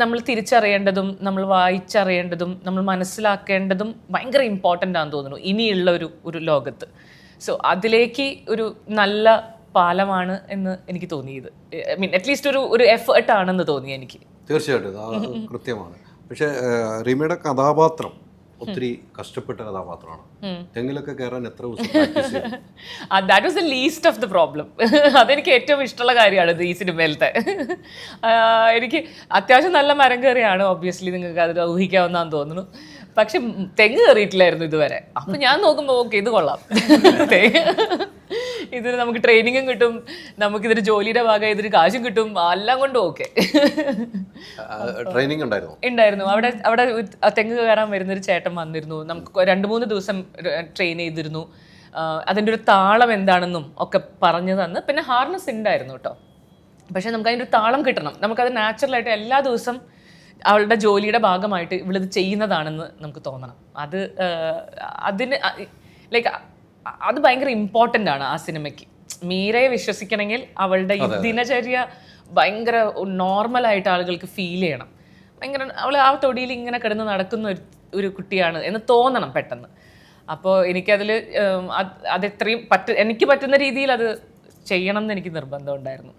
നമ്മൾ തിരിച്ചറിയേണ്ടതും നമ്മൾ വായിച്ചറിയേണ്ടതും നമ്മൾ മനസ്സിലാക്കേണ്ടതും ഭയങ്കര ഇമ്പോർട്ടൻ്റ് ആണെന്ന് തോന്നുന്നു ഇനിയുള്ള ഒരു ലോകത്ത്. സോ അതിലേക്ക് ഒരു നല്ല പാലമാണ് എന്ന് എനിക്ക് തോന്നിയത്. ഐ മീൻ അറ്റ്ലീസ്റ്റ് ഒരു എഫേർട്ട് ആണെന്ന് തോന്നി എനിക്ക്. തീർച്ചയായിട്ടും കൃത്യമാണ്. പക്ഷേ റീമയുടെ കഥാപാത്രം ഒത്തിരി കഷ്ടപ്പെട്ട കഥാപാത്രമാണ്. തെങ്ങിലൊക്കെ കയറാൻ എത്ര ദിവസം പ്രാക്ടീസ് ചെയ്തു? That was the least of the problem. അതെനിക്ക് ഏറ്റവും ഇഷ്ടമുള്ള കാര്യമാണ് ഈ സിനിമയിലത്തെ. എനിക്ക് അത്യാവശ്യം നല്ല മരം കയറിയാണ്, ഒബ്വിയസ്ലി നിങ്ങൾക്ക് അത് ഊഹിക്കാവുന്നതാണെന്ന് തോന്നുന്നു. പക്ഷെ തെങ്ങ് കയറിയിട്ടില്ലായിരുന്നു ഇതുവരെ. അപ്പം ഞാൻ നോക്കുമ്പോൾ ഓക്കെ ഇത് കൊള്ളാം, ഇതിന് നമുക്ക് ട്രെയിനിങ്ങും കിട്ടും, നമുക്കിതൊരു ജോലിയുടെ ഭാഗം ഇതിന് കാശും കിട്ടും, എല്ലാം കൊണ്ടും ഓക്കെ. ട്രെയിനിങ് ഉണ്ടായിരുന്നു. അവിടെ തെങ്ങ് കയറാൻ വരുന്നൊരു ചേട്ടൻ വന്നിരുന്നു. നമുക്ക് 2-3 ദിവസം ട്രെയിൻ ചെയ്തിരുന്നു. അതിൻ്റെ ഒരു താളം എന്താണെന്നും ഒക്കെ പറഞ്ഞു തന്ന്. പിന്നെ ഹാർനസ് ഉണ്ടായിരുന്നു കേട്ടോ. പക്ഷെ നമുക്ക് അതിൻ്റെ ഒരു താളം കിട്ടണം. നമുക്കത് നാച്ചുറലായിട്ട് എല്ലാ ദിവസം അവളുടെ ജോലിയുടെ ഭാഗമായിട്ട് ഇവളിത് ചെയ്യുന്നതാണെന്ന് നമുക്ക് തോന്നണം. അതിന് ലൈക്ക് അത് ഭയങ്കര ഇമ്പോർട്ടൻ്റ് ആണ് ആ സിനിമയ്ക്ക്. മീരയെ വിശ്വസിക്കണമെങ്കിൽ അവളുടെ ഈ ദിനചര്യ ഭയങ്കര നോർമലായിട്ട് ആളുകൾക്ക് ഫീൽ ചെയ്യണം. ഭയങ്കര അവൾ ആ തൊടിയിൽ ഇങ്ങനെ കിടന്ന് നടക്കുന്ന ഒരു കുട്ടിയാണ് എന്ന് തോന്നണം പെട്ടെന്ന്. അപ്പോൾ എനിക്കതിൽ അതെത്രയും എനിക്ക് പറ്റുന്ന രീതിയിൽ അത് ചെയ്യണം എന്ന് എനിക്ക് നിർബന്ധം ഉണ്ടായിരുന്നു.